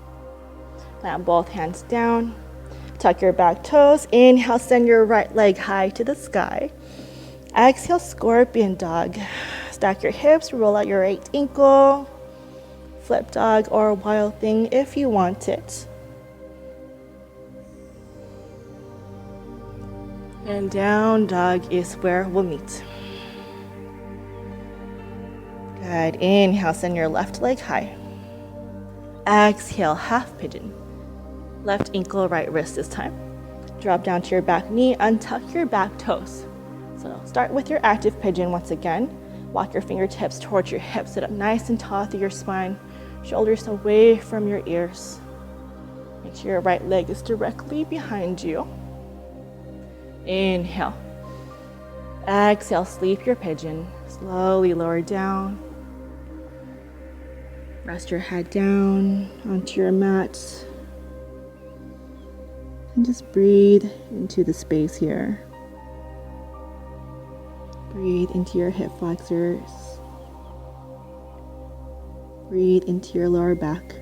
Plant both hands down. Tuck your back toes. Inhale, send your right leg high to the sky. Exhale, scorpion dog. Stack your hips, roll out your right ankle. Flip dog or wild thing if you want it. And down dog is where we'll meet. Good. Inhale, send your left leg high. Exhale, half pigeon. Left ankle, right wrist this time. Drop down to your back knee, untuck your back toes. So start with your active pigeon once again. Walk your fingertips towards your hips, sit up nice and tall through your spine. Shoulders away from your ears. Make sure your right leg is directly behind you. Inhale. Exhale, sleep your pigeon. Slowly lower down. Rest your head down onto your mat. And just breathe into the space here. Breathe into your hip flexors. Breathe into your lower back.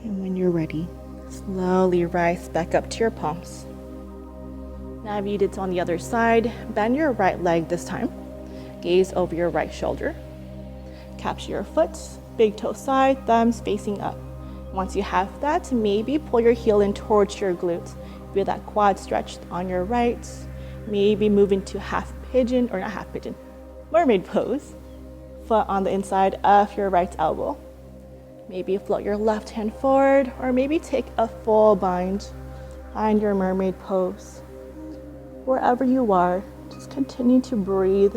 And when you're ready, Slowly rise back up to your palms. Now if you did so on the other side, bend your right leg this time. Gaze over your right shoulder. Capture your foot, big toe side, thumbs facing up. Once you have that, maybe pull your heel in towards your glutes. Feel that quad stretched on your right. Maybe move into half pigeon, or not half pigeon, mermaid pose. Foot on the inside of your right elbow. Maybe float your left hand forward, or maybe take a full bind. Find your mermaid pose. Wherever you are, just continue to breathe.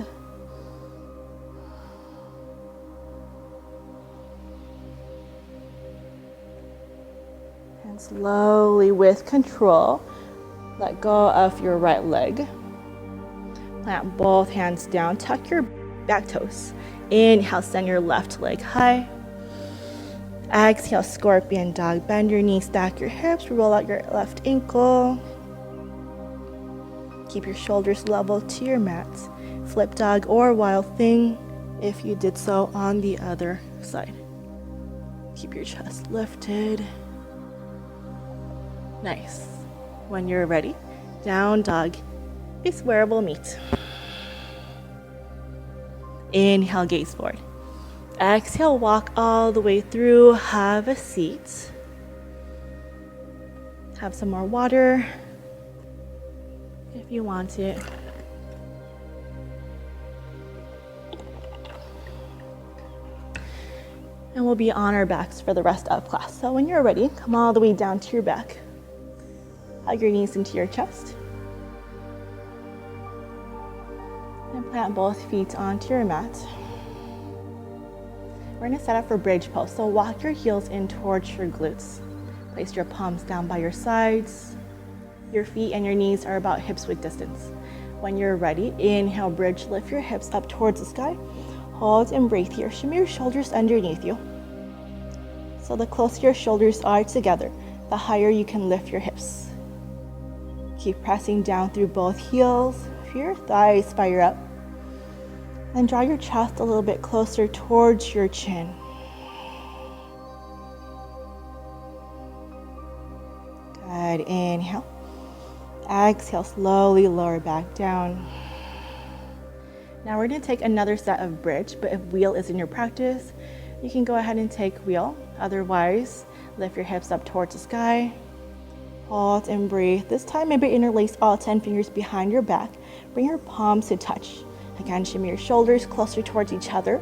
And slowly, with control, let go of your right leg. Plant both hands down, tuck your back toes. Inhale, send your left leg high. Exhale, scorpion dog. Bend your knees, stack your hips, roll out your left ankle. Keep your shoulders level to your mat. Flip dog or wild thing if you did so on the other side. Keep your chest lifted. Nice. When you're ready, down dog is where we'll meet. Inhale, gaze forward. Exhale, walk all the way through. Have a seat. Have some more water if you want it. And we'll be on our backs for the rest of class. So when you're ready, come all the way down to your back. Hug your knees into your chest. And plant both feet onto your mat. We're going to set up for bridge pose. So walk your heels in towards your glutes. Place your palms down by your sides. Your feet and your knees are about hips width distance. When you're ready, inhale, bridge, lift your hips up towards the sky. Hold and breathe here. Shimmy your shoulders underneath you. So the closer your shoulders are together, the higher you can lift your hips. Keep pressing down through both heels. Feel your thighs fire up. And draw your chest a little bit closer towards your chin. Good. Inhale. Exhale, slowly lower back down. Now we're going to take another set of bridge, but if wheel is in your practice, you can go ahead and take wheel. Otherwise, lift your hips up towards the sky. Hold and breathe. This time, maybe interlace all 10 fingers behind your back. Bring your palms to touch. Again, shimmy your shoulders closer towards each other.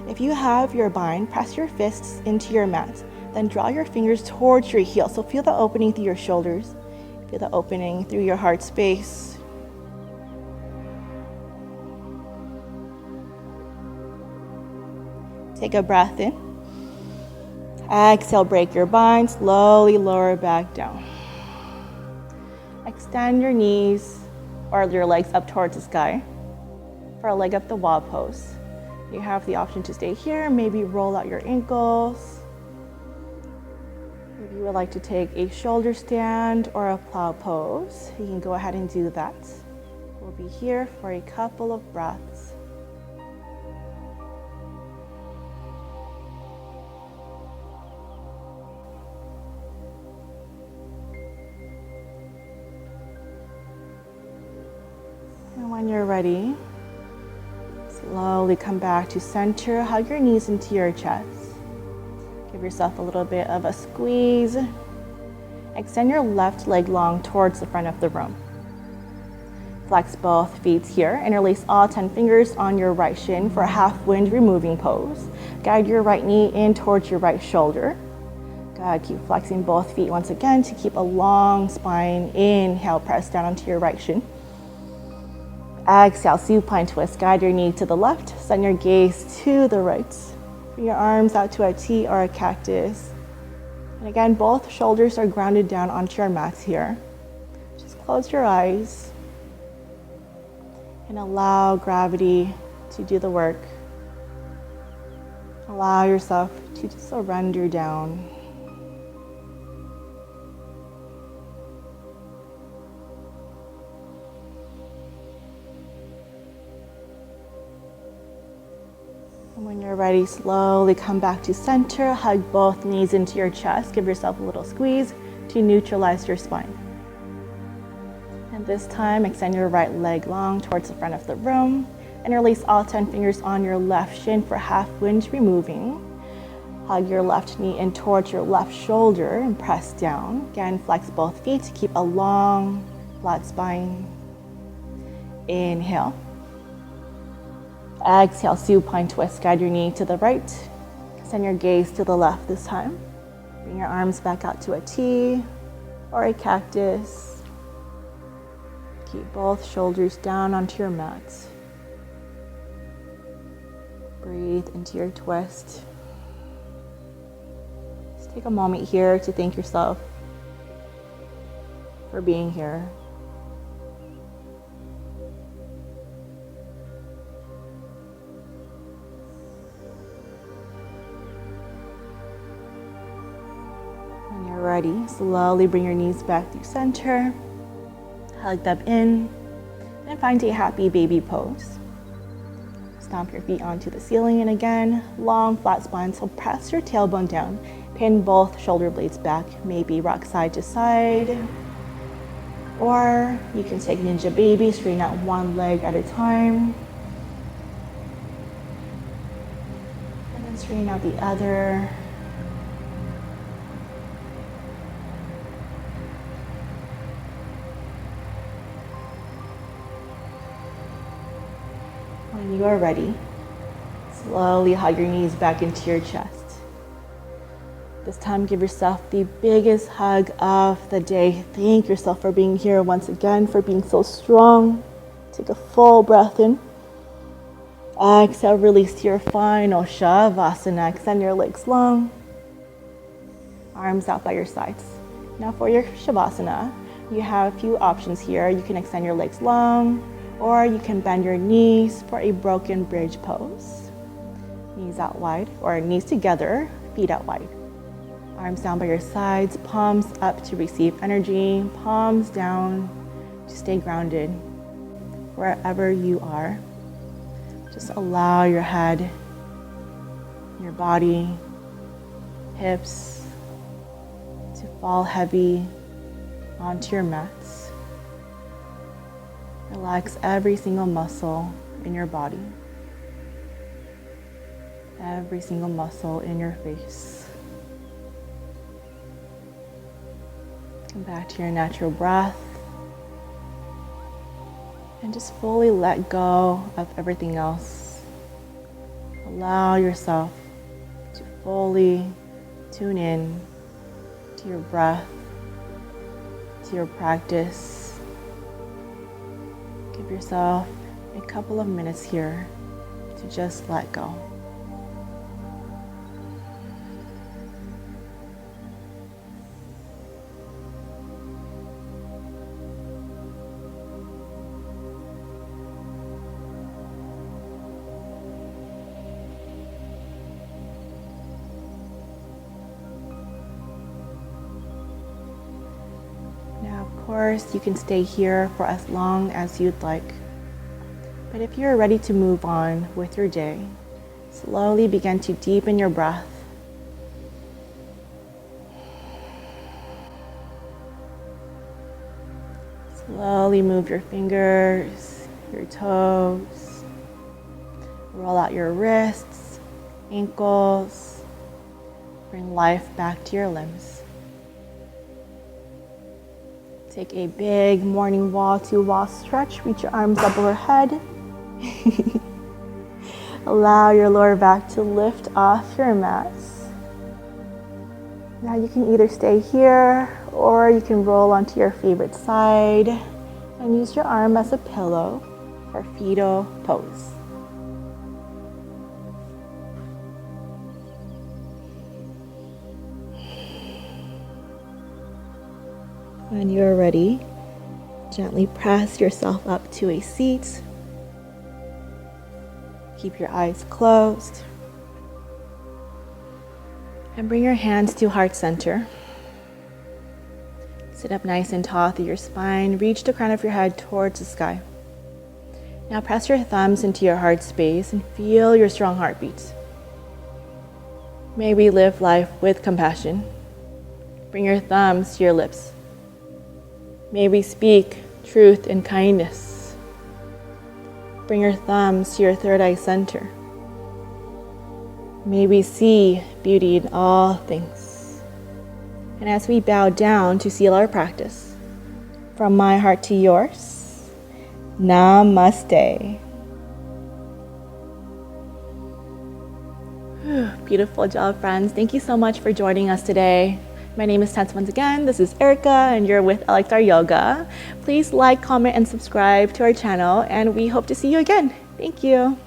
If you have your bind, press your fists into your mat. Then draw your fingers towards your heels. So feel the opening through your shoulders. Feel the opening through your heart space. Take a breath in. Exhale, break your bind. Slowly lower back down. Extend your knees or your legs up towards the sky for a leg up the wall pose. You have the option to stay here, maybe roll out your ankles. If you would like to take a shoulder stand or a plow pose, you can go ahead and do that. We'll be here for a couple of breaths. And when you're ready, slowly come back to center. Hug your knees into your chest. Give yourself a little bit of a squeeze. Extend your left leg long towards the front of the room. Flex both feet here. Interlace all 10 fingers on your right shin for a half wind removing pose. Guide your right knee in towards your right shoulder. Good. Keep flexing both feet once again to keep a long spine. Inhale, press down onto your right shin. Exhale, supine twist. Guide your knee to the left. Send your gaze to the right. Bring your arms out to a T or a cactus. And again, both shoulders are grounded down onto your mats here. Just close your eyes and allow gravity to do the work. Allow yourself to just surrender down. And when you're ready, slowly come back to center. Hug both knees into your chest. Give yourself a little squeeze. to neutralize your spine. And this time, extend your right leg long towards the front of the room and release all 10 fingers on your left shin for half wind removing. Hug your left knee in towards your left shoulder and press down. Again, flex both feet to keep a long, flat spine. Inhale. Exhale, supine twist. Guide your knee to the right. Send your gaze to the left this time. Bring your arms back out to a T or a cactus. Keep both shoulders down onto your mat. Breathe into your twist. Just take a moment here to thank yourself for being here. When you're ready, slowly bring your knees back through center. Hug them in and find a happy baby pose. Stomp your feet onto the ceiling, and again, long flat spine, so press your tailbone down. Pin both shoulder blades back, maybe rock side to side. Or you can take ninja baby, straighten out one leg at a time. And then straighten out the other. When you are ready, slowly hug your knees back into your chest. This time, give yourself the biggest hug of the day. Thank yourself for being here once again, for being so strong. Take a full breath in. Exhale, release to your final Shavasana. Extend your legs long. Arms out by your sides. Now for your Shavasana, you have a few options here. You can extend your legs long, or you can bend your knees for a broken bridge pose. Knees out wide, or knees together, feet out wide. Arms down by your sides, palms up to receive energy, palms down to stay grounded. Wherever you are, just allow your head, your body, hips to fall heavy onto your mats. Relax every single muscle in your body, every single muscle in your face. Come back to your natural breath and just fully let go of everything else. Allow yourself to fully tune in to your breath, to your practice. Give yourself a couple of minutes here to just let go. Of course, you can stay here for as long as you'd like. But if you're ready to move on with your day, slowly begin to deepen your breath. Slowly move your fingers, your toes. Roll out your wrists, ankles. Bring life back to your limbs. Take a big morning wall to wall stretch. Reach your arms up overhead. Allow your lower back to lift off your mats. Now you can either stay here or you can roll onto your favorite side and use your arm as a pillow for fetal pose. When you're ready, gently press yourself up to a seat. Keep your eyes closed. And bring your hands to heart center. Sit up nice and tall through your spine. Reach the crown of your head towards the sky. Now press your thumbs into your heart space and feel your strong heartbeats. May we live life with compassion. Bring your thumbs to your lips. May we speak truth and kindness. Bring your thumbs to your third eye center. May we see beauty in all things. And as we bow down to seal our practice, from my heart to yours, Namaste. Beautiful job, friends. Thank you so much for joining us today. My name is Tess once again. This is Erica, and you're with LXR Yoga. Please like, comment, and subscribe to our channel, and we hope to see you again. Thank you.